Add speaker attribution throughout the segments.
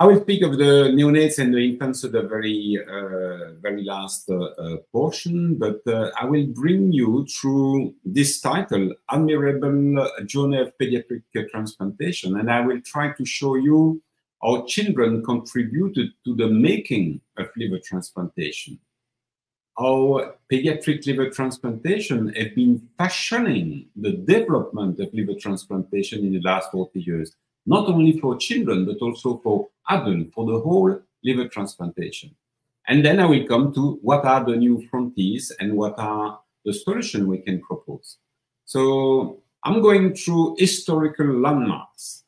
Speaker 1: I will speak of the neonates and the infants at the very last portion, but I will bring you through this title, Admirable Journey of Pediatric Transplantation, and I will try to show you how children contributed to the making of liver transplantation, how pediatric liver transplantation have been fashioning the development of liver transplantation in the last 40 years. Not only for children, but also for adults, for the whole liver transplantation. And then I will come to what are the new frontiers and what are the solutions we can propose. So I'm going through historical landmarks.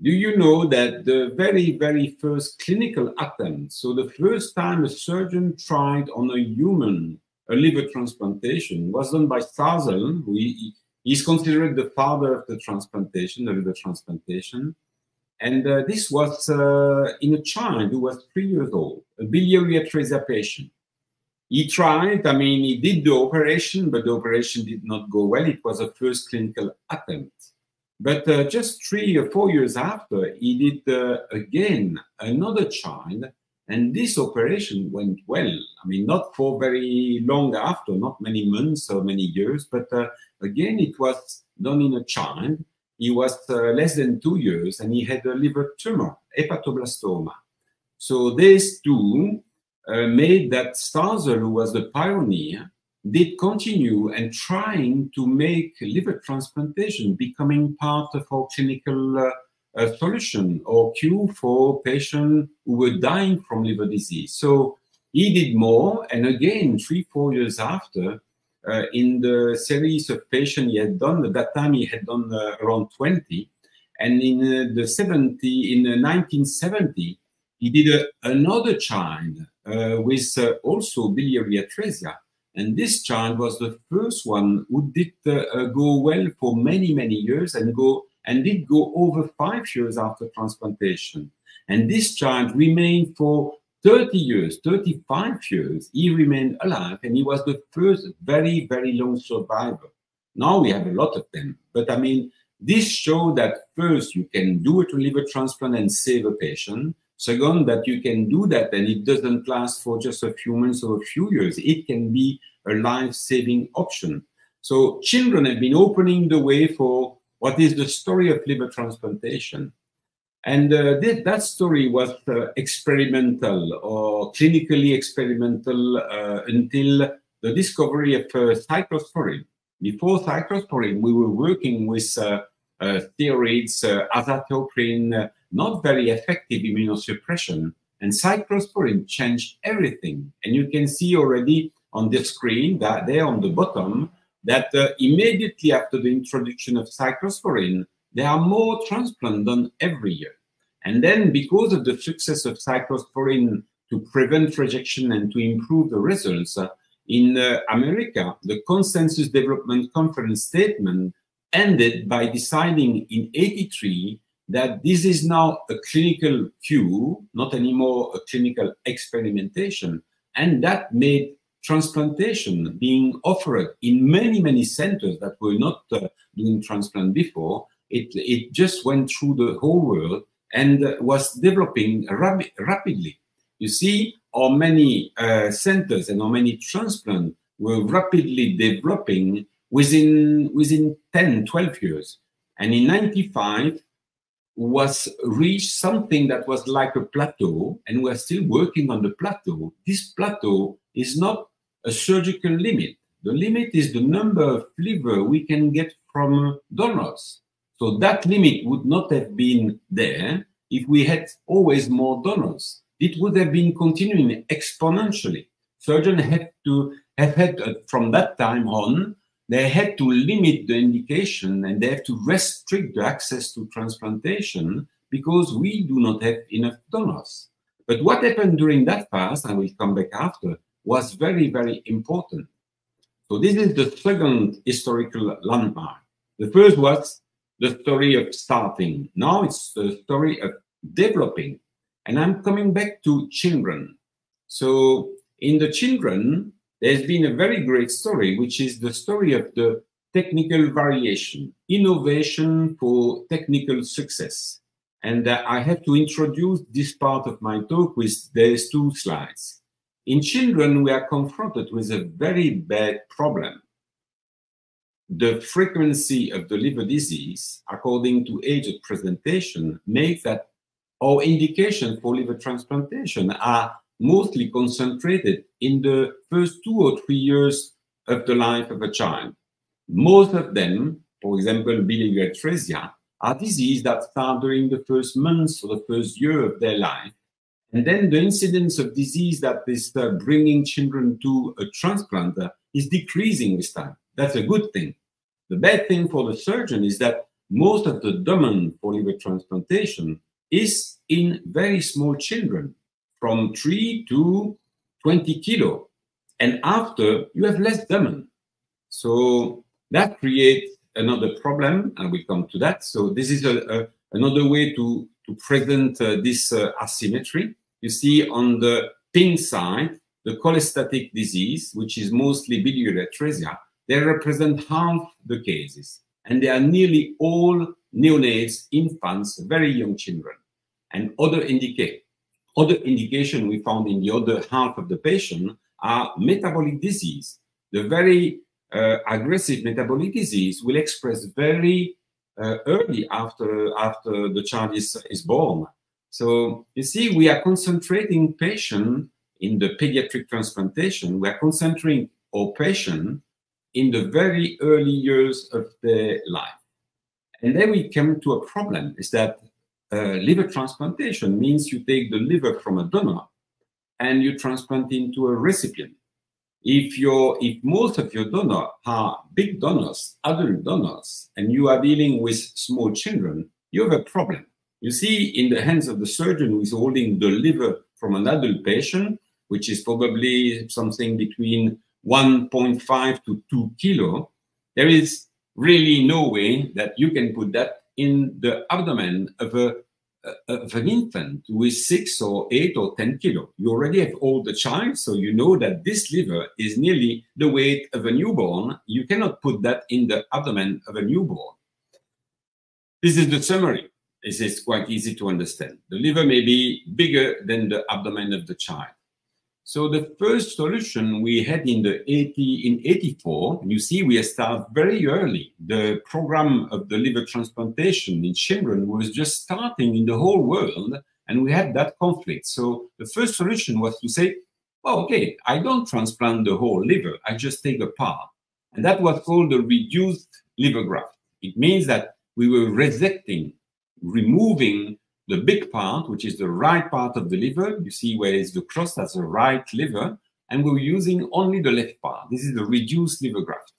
Speaker 1: Do you know that the very first clinical attempt, so the first time a surgeon tried on a human a liver transplantation, was done by Starzl, who he's considered the father of the transplantation, the liver transplantation. And this was in a child who was 3 years old, a biliary atresia patient. He tried, he did the operation, but the operation did not go well. It was a first clinical attempt. But just 3 or 4 years after, he did again another child, and this operation went well. Not for very long after, not many months or many years, but again, it was done in a child. He was less than 2 years, and he had a liver tumor, hepatoblastoma. So these two made that Starzl, who was the pioneer, did continue and trying to make liver transplantation becoming part of our clinical solution or cure for patients who were dying from liver disease. So he did more, and again, 3-4 years after, in the series of patients he had done, at that time he had done around 20, and in the 1970, he did another child with also biliary atresia. And this child was the first one who did go well for many years and did go over 5 years after transplantation. And this child remained for 30 years, 35 years. He remained alive, and he was the first very long survivor. Now we have a lot of them. But this shows that first you can do a liver transplant and save a patient. Second, that you can do that and it doesn't last for just a few months or a few years. It can be a life-saving option. So children have been opening the way for what is the story of liver transplantation. And that story was experimental or clinically experimental until the discovery of cyclosporine. Before cyclosporine, we were working with steroids, azathioprine, not very effective immunosuppression, and cyclosporine changed everything. And you can see already on the screen that there on the bottom that immediately after the introduction of cyclosporine, there are more transplants done every year. And then because of the success of cyclosporine to prevent rejection and to improve the results, in America, the Consensus Development Conference statement ended by deciding in '83 that this is now a clinical cure, not anymore a clinical experimentation, and that made transplantation being offered in many centers that were not doing transplant before. It just went through the whole world and was developing rapidly. You see how many centers and how many transplants were rapidly developing within 10, 12 years. And in '95, was reached something that was like a plateau, and we're still working on the plateau. This plateau is not a surgical limit. The limit is the number of liver we can get from donors. So that limit would not have been there if we had always more donors. It would have been continuing exponentially. Surgeons had to have had, from that time on, they had to limit the indication and they have to restrict the access to transplantation because we do not have enough donors. But what happened during that phase, I will come back after, was very important. So this is the second historical landmark. The first was the story of starting. Now it's the story of developing. And I'm coming back to children. So in the children, there's been a very great story, which is the story of the technical variation, innovation for technical success. And I have to introduce this part of my talk with these two slides. In children, we are confronted with a very bad problem. The frequency of the liver disease, according to age of presentation, makes that our indications for liver transplantation are mostly concentrated in the first 2 or 3 years of the life of a child. Most of them, for example, biliary atresia, are diseases that start during the first months or the first year of their life. And then the incidence of disease that is bringing children to a transplant is decreasing with time. That's a good thing. The bad thing for the surgeon is that most of the demand for liver transplantation is in very small children, from 3 to 20 kilo. And after, you have less demand. So that creates another problem, and we come to that. So this is another way to present this asymmetry. You see on the pink side, the cholestatic disease, which is mostly biliary atresia. They represent half the cases, and they are nearly all neonates, infants, very young children. And other indication we found in the other half of the patient are metabolic disease. The very aggressive metabolic disease will express very early after the child is born. So you see, we are concentrating patient in the pediatric transplantation. We are concentrating our patient in the very early years of their life. And then we come to a problem, is that liver transplantation means you take the liver from a donor and you transplant into a recipient. If most of your donors are big donors, adult donors, and you are dealing with small children, you have a problem. You see, in the hands of the surgeon who is holding the liver from an adult patient, which is probably something between 1.5 to 2 kilo, there is really no way that you can put that in the abdomen of an infant who is 6 or 8 or 10 kilo. You already have all the child, so you know that this liver is nearly the weight of a newborn. You cannot put that in the abdomen of a newborn. This is the summary. This is quite easy to understand. The liver may be bigger than the abdomen of the child. So the first solution we had in 84, you see, we started very early. The program of the liver transplantation in children was just starting in the whole world, and we had that conflict. So the first solution was to say, oh, okay, I don't transplant the whole liver, I just take a part. And that was called the reduced liver graft. It means that we were resecting, removing the big part, which is the right part of the liver. You see where is the cross, that's the right liver, and we're using only the left part. This is the reduced liver graft.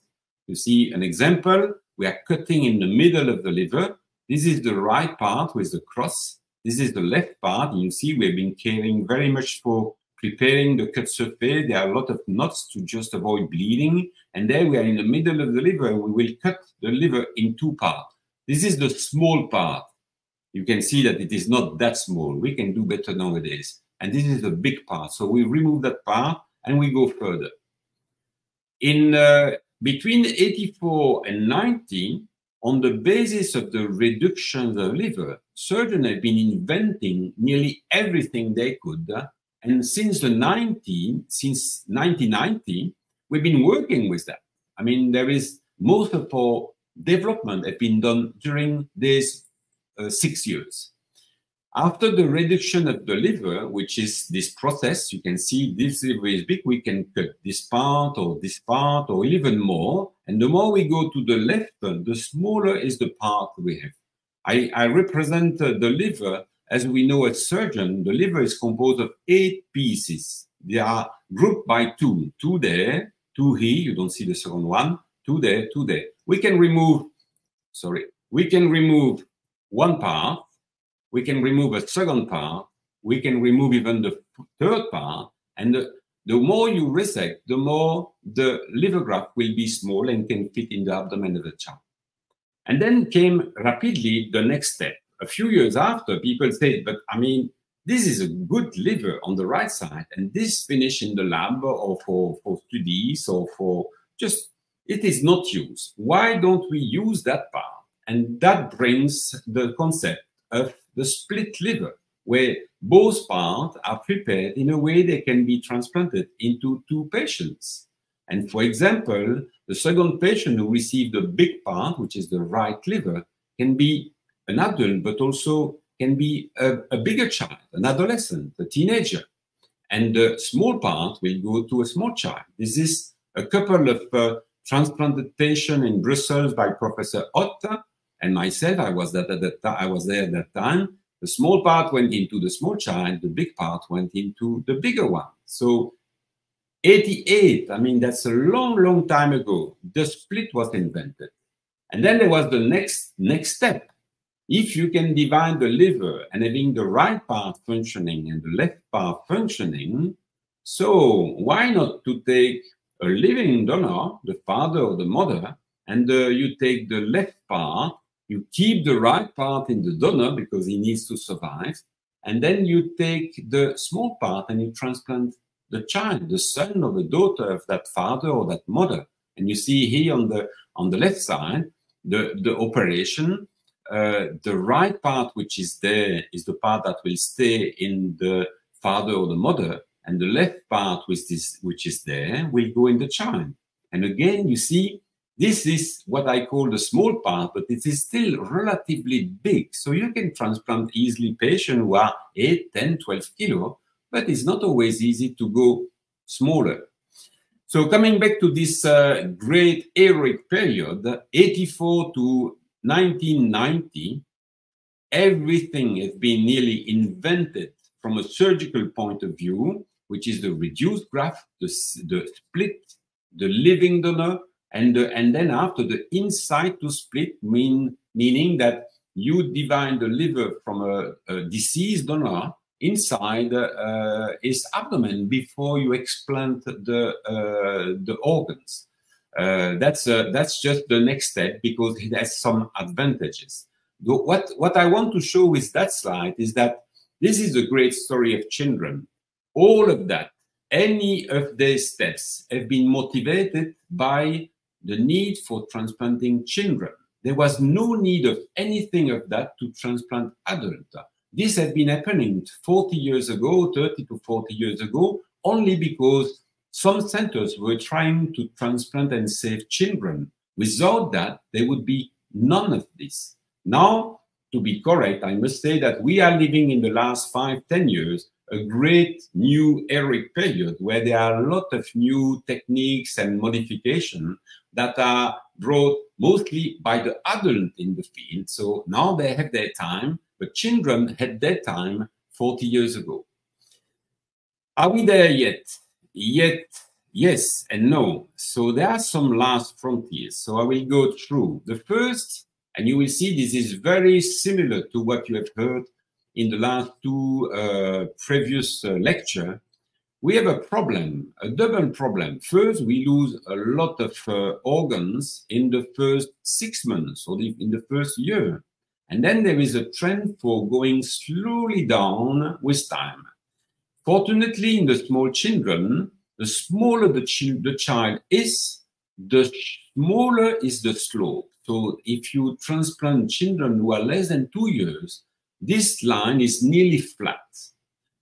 Speaker 1: You see an example, we are cutting in the middle of the liver. This is the right part with the cross. This is the left part, and you see we've been caring very much for preparing the cut surface. There are a lot of knots to just avoid bleeding, and there we are in the middle of the liver, and we will cut the liver in 2 parts. This is the small part. You can see that it is not that small. We can do better nowadays. And this is the big part. So we remove that part and we go further. In between 84 and 90, on the basis of the reduction of the liver, surgeons have been inventing nearly everything they could. And since 1990, we've been working with that. I mean, there is most of our development have been done during these 6 years. After the reduction of the liver, which is this process, you can see this liver is big, we can cut this part or even more. And the more we go to the left, the smaller is the part we have. I represent the liver, as we know as surgeon, the liver is composed of 8 pieces. They are grouped by 2. 2 there, 2 here, you don't see the second one, 2 there, 2 there. We can remove one part, we can remove a second part, we can remove even the third part, and the more you resect, the more the liver graft will be small and can fit in the abdomen of the child. And then came rapidly the next step. A few years after, people said, but I mean, this is a good liver on the right side, and this finish in the lab or for studies or for just, it is not used. Why don't we use that part? And that brings the concept of the split liver, where both parts are prepared in a way they can be transplanted into two patients. And for example, the second patient who received the big part, which is the right liver, can be an adult, but also can be a bigger child, an adolescent, a teenager. And the small part will go to a small child. This is a couple of transplanted patients in Brussels by Professor Otta and myself. I was there at that time. The small part went into the small child, the big part went into the bigger one. So 88, I mean, that's a long, long time ago, the split was invented. And then there was the next step. If you can divide the liver and having the right part functioning and the left part functioning, so why not to take a living donor, the father or the mother, and you take the left part, you keep the right part in the donor because he needs to survive, and then you take the small part and you transplant the child, the son or the daughter of that father or that mother. And you see here on the left side, the operation. The right part, which is there, is the part that will stay in the father or the mother, and the left part, which is there, will go in the child. And again, you see, this is what I call the small part, but it is still relatively big. So you can transplant easily patients who are 8, 10, 12 kilos, but it's not always easy to go smaller. So coming back to this great heroic period, 84 to 1990, everything has been nearly invented from a surgical point of view, which is the reduced graft, the split, the living donor, and then after the inside to split, meaning that you divide the liver from a deceased donor inside his abdomen before you explant the organs. That's just the next step because it has some advantages. What I want to show with that slide is that this is a great story of children. All of that, any of these steps have been motivated by the need for transplanting children. There was no need of anything of that to transplant adults. This had been happening 40 years ago, 30 to 40 years ago, only because some centers were trying to transplant and save children. Without that, there would be none of this. Now, to be correct, I must say that we are living in the last 5-10 years a great new heroic period where there are a lot of new techniques and modifications that are brought mostly by the adult in the field. So now they have their time, but children had their time 40 years ago. Are we there yet? Yet, yes and no. So there are some last frontiers. So I will go through. The first, and you will see this is very similar to what you have heard in the last two previous lecture. We have a problem, a double problem. First, we lose a lot of organs in the first 6 months or in the first year. And then there is a trend for going slowly down with time. Fortunately, in the small children, the smaller the child is, the smaller is the slope. So if you transplant children who are less than 2 years, this line is nearly flat,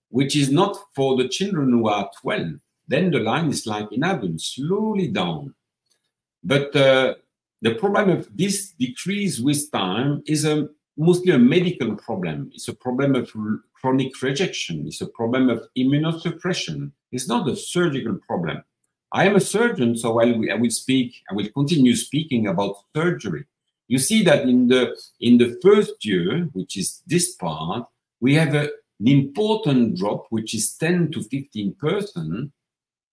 Speaker 1: which is not for the children who are 12. Then the line is like in adults, slowly down. But the problem of this decrease with time is mostly a medical problem. It's a problem of chronic rejection. It's a problem of immunosuppression. It's not a surgical problem. I am a surgeon, so I will continue speaking about surgery. You see that in the first year, which is this part, we have an important drop, which is 10 to 15%.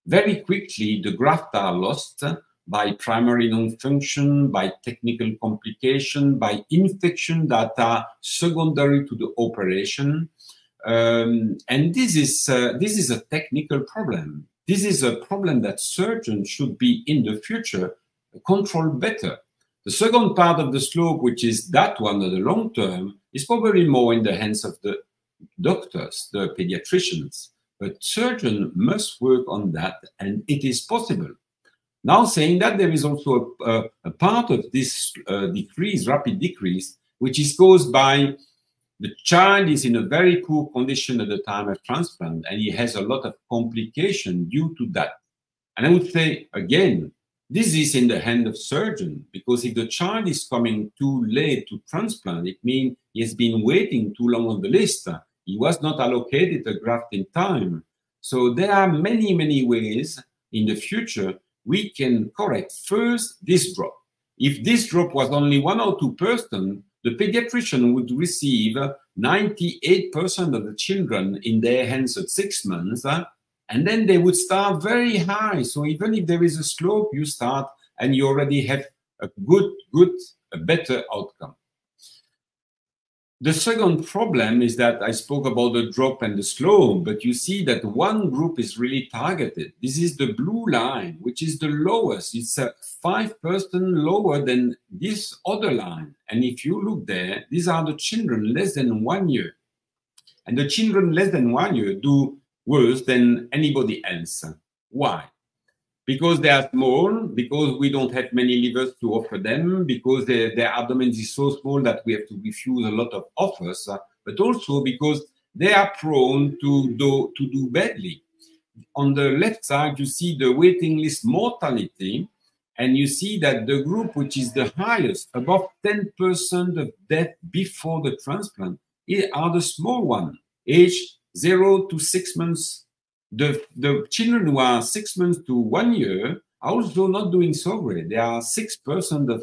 Speaker 1: Very quickly, the grafts are lost by primary non-function, by technical complication, by infection that are secondary to the operation. And this is a technical problem. This is a problem that surgeons should be in the future control better. The second part of the slope, which is that one of the long term, is probably more in the hands of the doctors, the pediatricians. But surgeons must work on that, and it is possible. Now, saying that, there is also a part of this decrease, rapid decrease, which is caused by the child is in a very poor condition at the time of transplant, and he has a lot of complication due to that. And I would say, again, this is in the hand of surgeon, because if the child is coming too late to transplant, it means he has been waiting too long on the list. He was not allocated a graft in time. So there are many, many ways in the future we can correct. First, this drop. If this drop was only 1 or 2%, the pediatrician would receive 98% of the children in their hands at 6 months, and then they would start very high. So even if there is a slope, you start and you already have a better outcome. The second problem is that I spoke about the drop and the slope, but you see that one group is really targeted. This is the blue line, which is the lowest. It's 5% lower than this other line. And if you look there, these are the children less than 1 year. And the children less than 1 year do worse than anybody else. Why? Because they are small, because we don't have many livers to offer them, because their abdomen is so small that we have to refuse a lot of offers, but also because they are prone to do badly. On the left side, you see the waiting list mortality, and you see that the group which is the highest, above 10% of death before the transplant, are the small one, age 0 to 6 months. The children who are 6 months to 1 year are also not doing so great. There are 6% of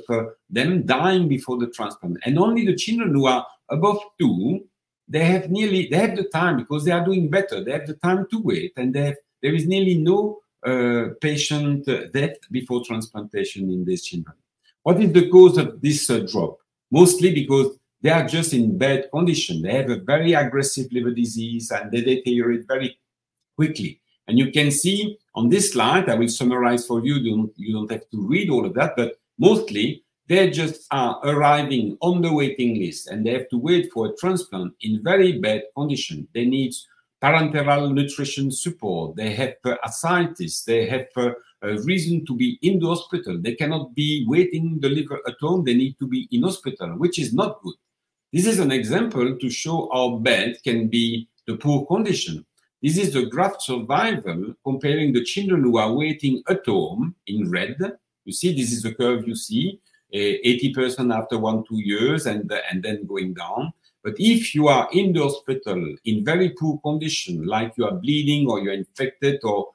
Speaker 1: them dying before the transplant. And only the children who are above 2, they have the time, because they are doing better. They have the time to wait, and there is nearly no patient death before transplantation in these children. What is the cause of this drop? Mostly because they are just in bad condition. They have a very aggressive liver disease, and they deteriorate very quickly. And you can see on this slide, I will summarize for you, you don't have to read all of that, but mostly they just are arriving on the waiting list, and they have to wait for a transplant in very bad condition. They need parenteral nutrition support, they have ascites, they have a reason to be in the hospital. They cannot be waiting the liver at home, they need to be in hospital, which is not good. This is an example to show how bad can be the poor condition. This is the graft survival comparing the children who are waiting at home in red. You see, this is the curve you see, 80% after 1-2 years, and then going down. But if you are in the hospital in very poor condition, like you are bleeding or you're infected, or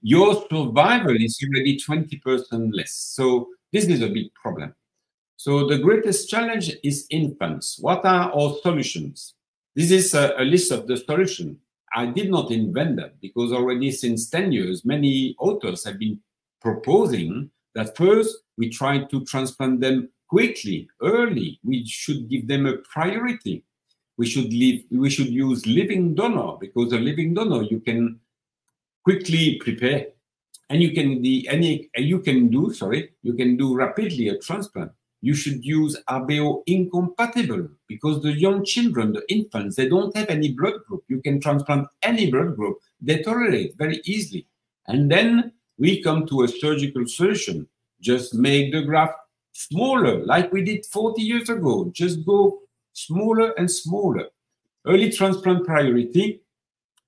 Speaker 1: your survival is already 20% less. So this is a big problem. So the greatest challenge is infants. What are our solutions? This is a list of the solutions. I did not invent them, because already since 10 years, many authors have been proposing that first we try to transplant them quickly, early. We should give them a priority. We should use living donor, because a living donor you can quickly prepare, and you can do rapidly a transplant. You should use RBO incompatible, because the young children, the infants, they don't have any blood group. You can transplant any blood group. They tolerate very easily. And then we come to a surgical solution. Just make the graft smaller, like we did 40 years ago. Just go smaller and smaller. Early transplant priority.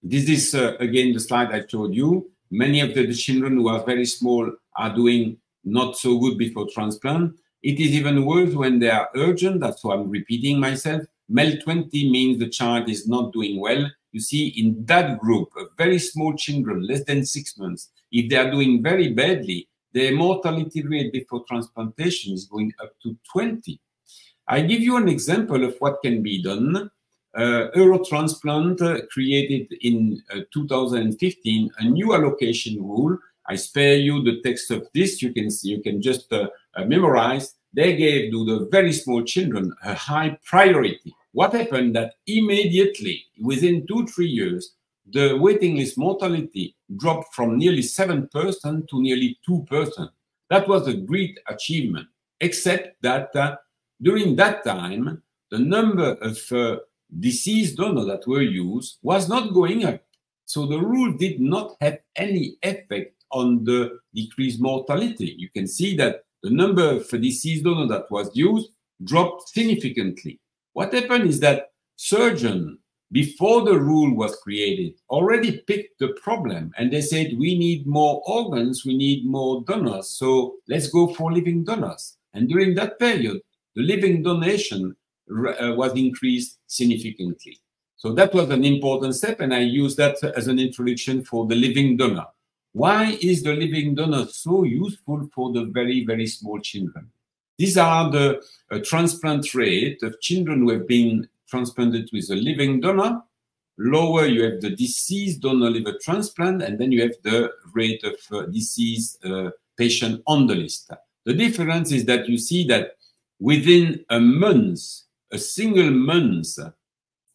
Speaker 1: This is, again, the slide I showed you. Many of the children who are very small are doing not so good before transplant. It is even worse when they are urgent. That's why I'm repeating myself. MEL20 means the child is not doing well. You see, in that group of very small children, less than 6 months, if they are doing very badly, their mortality rate before transplantation is going up to 20. I give you an example of what can be done. Eurotransplant created in 2015 a new allocation rule. I spare you the text of this. You can see, you can just memorize. They gave to the very small children a high priority. What happened that immediately, within 2-3 years, the waiting list mortality dropped from nearly 7% to nearly 2%. That was a great achievement, except that during that time, the number of deceased donors that were used was not going up. So the rule did not have any effect on the decreased mortality. You can see that the number of deceased donors that was used dropped significantly. What happened is that surgeon, before the rule was created, already picked the problem, and they said, we need more organs, we need more donors, so let's go for living donors. And during that period, the living donation was increased significantly. So that was an important step, and I use that as an introduction for the living donor. Why is the living donor so useful for the very, very small children? These are the transplant rate of children who have been transplanted with a living donor. Lower, you have the deceased donor liver transplant, and then you have the rate of deceased patient on the list. The difference is that you see that within a month, a single month,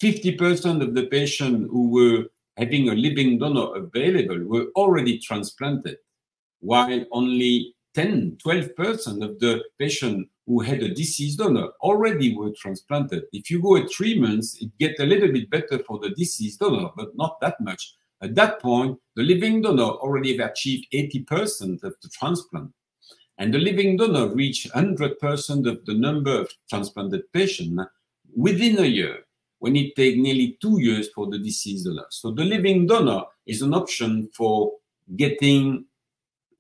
Speaker 1: 50% of the patients who were having a living donor available were already transplanted, while only 10–12% of the patients who had a deceased donor already were transplanted. If you go at 3 months, it gets a little bit better for the deceased donor, but not that much. At that point, the living donor already have achieved 80% of the transplant. And the living donor reached 100% of the number of transplanted patients within a year, when it takes nearly 2 years for the deceased donor. So the living donor is an option for getting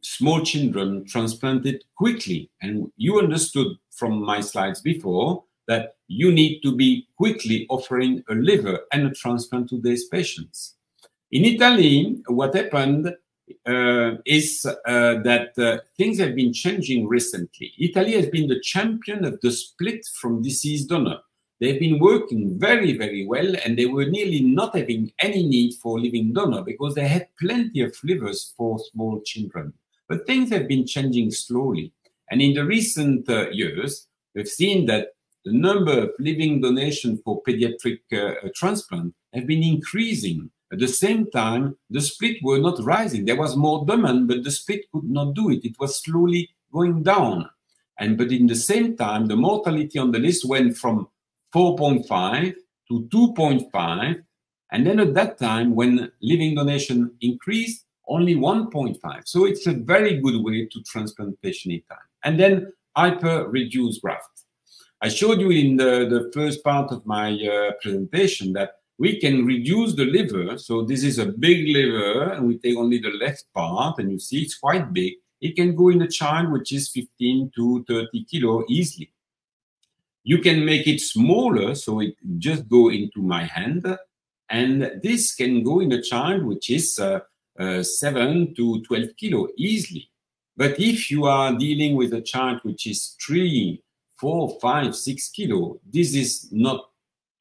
Speaker 1: small children transplanted quickly. And you understood from my slides before that you need to be quickly offering a liver and a transplant to these patients. In Italy, what happened is that things have been changing recently. Italy has been the champion of the split from deceased donor. They've been working very, very well, and they were nearly not having any need for living donor because they had plenty of livers for small children. But things have been changing slowly. And in the recent years, we've seen that the number of living donations for pediatric transplant have been increasing. At the same time, the split were not rising. There was more demand, but the split could not do it. It was slowly going down. But in the same time, the mortality on the list went from 4.5 to 2.5. And then at that time, when living donation increased, only 1.5. So it's a very good way to transplant patient in time. And then hyper-reduced graft. I showed you in the first part of my presentation that we can reduce the liver. So this is a big liver, and we take only the left part, and you see it's quite big. It can go in a child which is 15 to 30 kilo easily. You can make it smaller, so it just go into my hand, and this can go in a child which is 7 to 12 kilo easily. But if you are dealing with a child which is 3, 4, 5, 6 kilo, this is not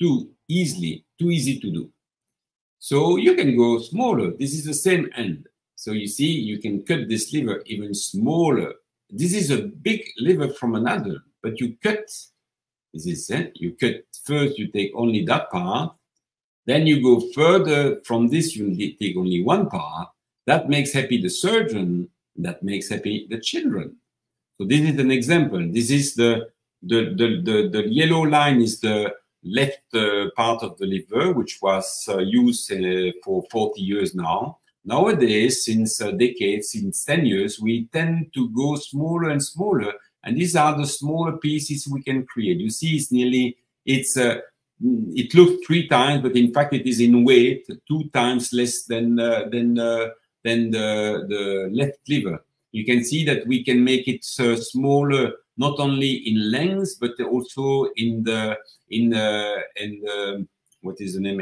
Speaker 1: too easy to do. So you can go smaller. This is the same end. So you see, you can cut this liver even smaller. This is a big liver from an adult, but you cut, this is it. You cut first, you take only that part. Then you go further from this, you take only one part. That makes happy the surgeon, that makes happy the children. So this is an example. This is the yellow line is the left part of the liver, which was used for 40 years now. Nowadays, since decades, since 10 years, we tend to go smaller and smaller. And these are the smaller pieces we can create. You see, it's nearly, it looks 3 times, but in fact, it is in weight 2 times less than the left liver. You can see that we can make it smaller, not only in length, but also in what is the name?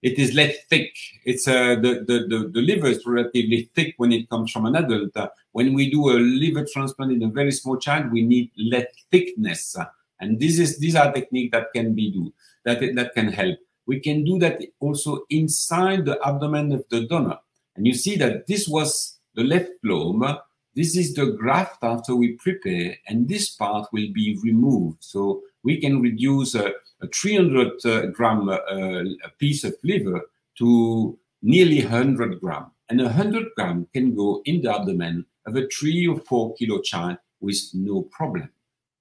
Speaker 1: It is less thick. It's the liver is relatively thick when it comes from an adult. When we do a liver transplant in a very small child, we need less thickness, and these are techniques that can be do that can help. We can do that also inside the abdomen of the donor, and you see that this was the left lobe. This is the graft after we prepare, and this part will be removed. So we can reduce a 300 gram piece of liver to nearly 100 gram. And 100 gram can go in the abdomen of a 3 or 4 kilo child with no problem.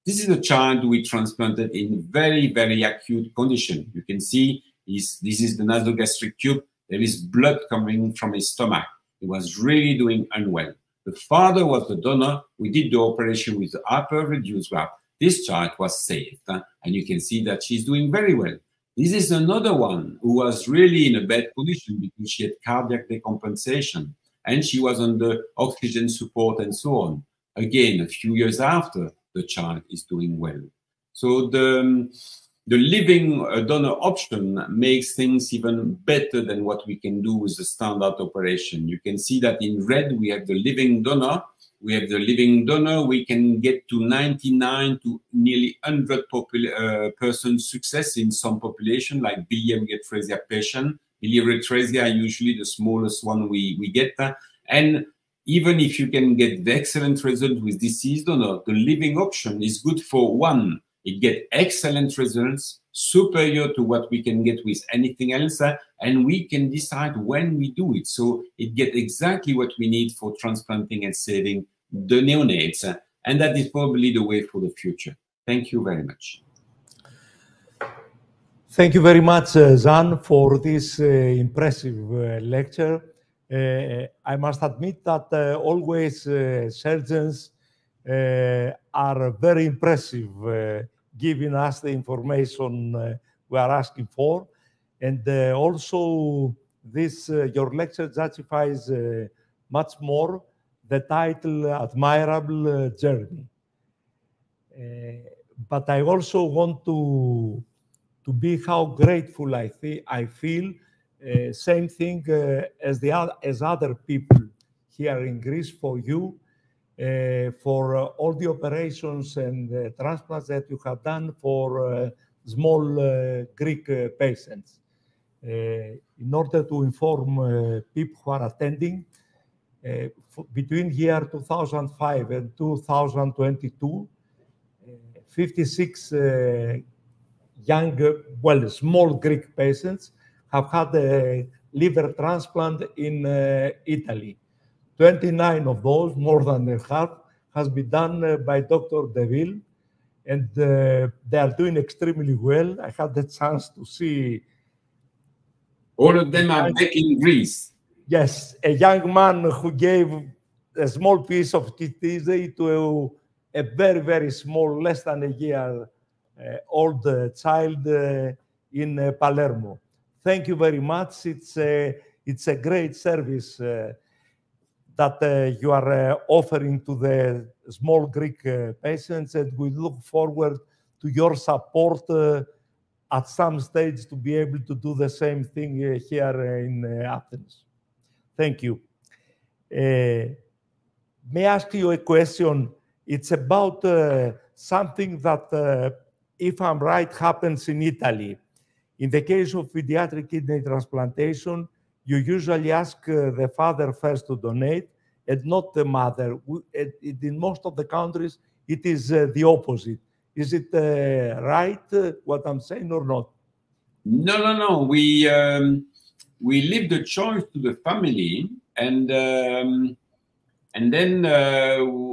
Speaker 1: This is a child we transplanted in very, very acute condition. You can see this is the nasogastric tube. There is blood coming from his stomach. He was really doing unwell. The father was the donor. We did the operation with the upper reduced graft. This child was saved, and you can see that she's doing very well. This is another one who was really in a bad position because she had cardiac decompensation and she was under oxygen support and so on. Again, a few years after, the child is doing well. So the living donor option makes things even better than what we can do with the standard operation. You can see that in red, we have the living donor. We have the living donor. We can get to 99 to nearly 100% success in some population, like biliary atresia patient. Biliary atresia are usually the smallest one we get. And even if you can get the excellent result with deceased donor, the living option is good for one. It gets excellent results, superior to what we can get with anything else, and we can decide when we do it. So it gets exactly what we need for transplanting and saving the neonates, and that is probably the way for the future. Thank you very much.
Speaker 2: Thank you very much, Jean, for this impressive lecture. I must admit that always surgeons are very impressive, giving us the information we are asking for. And also, this your lecture justifies much more the title Admirable Journey. But I also want to be how grateful I feel. Same thing as other people here in Greece for you, for all the operations and transplants that you have done for small Greek patients. In order to inform people who are attending, between year 2005 and 2022, 56 young, small Greek patients have had a liver transplant in Italy. 29 of those, more than half, has been done by Dr. Deville, and they are doing extremely well. I had the chance to see.
Speaker 1: All of them are back in Greece.
Speaker 2: Yes, a young man who gave a small piece of kidney to a very, very small, less than a year old child in Palermo. Thank you very much. It's a great service that you are offering to the small Greek patients, and we look forward to your support at some stage to be able to do the same thing here in Athens. Thank you. May I ask you a question? It's about something that, if I'm right, happens in Italy. In the case of pediatric kidney transplantation, you usually ask the father first to donate and not the mother. In most of the countries, it is the opposite. Is it right, what I'm saying, or not?
Speaker 1: No. We leave the choice to the family, and then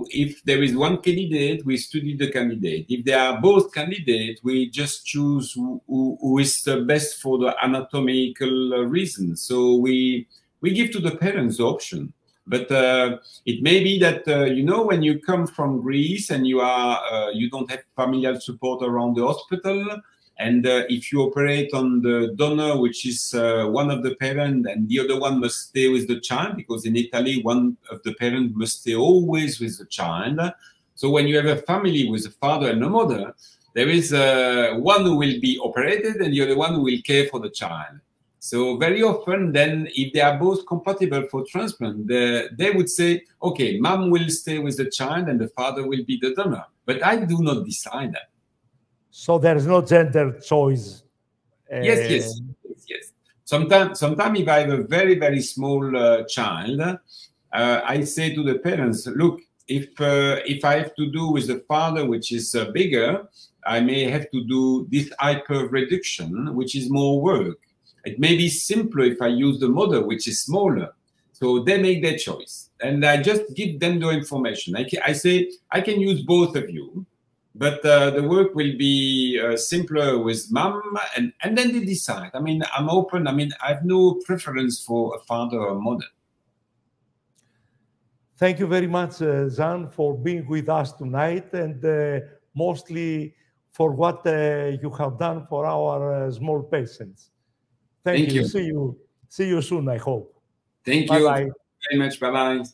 Speaker 1: if there is one candidate, we study the candidate. If they are both candidates, we just choose who is the best for the anatomical reasons. So we give to the parents the option. But it may be that when you come from Greece and you don't have familial support around the hospital, and if you operate on the donor, which is one of the parents, and the other one must stay with the child, because in Italy, one of the parents must stay always with the child. So when you have a family with a father and a mother, there is one who will be operated and the other one who will care for the child. So very often then, if they are both compatible for transplant, they would say, okay, mom will stay with the child and the father will be the donor. But I do not decide that.
Speaker 2: So there is no gender choice.
Speaker 1: Yes. Sometimes if I have a very, very small child, I say to the parents, look, if I have to do with the father, which is bigger, I may have to do this hyper reduction, which is more work. It may be simpler if I use the mother, which is smaller. So they make their choice. And I just give them the information. I say, I can use both of you, but the work will be simpler with mom, and then they decide. I mean, I'm open. I mean, I have no preference for a father or a mother.
Speaker 2: Thank you very much, Jean, for being with us tonight, and mostly for what you have done for our small patients. Thank you. See you soon, I hope.
Speaker 1: Thank
Speaker 2: Bye
Speaker 1: you
Speaker 2: bye.
Speaker 1: very much. Bye-bye.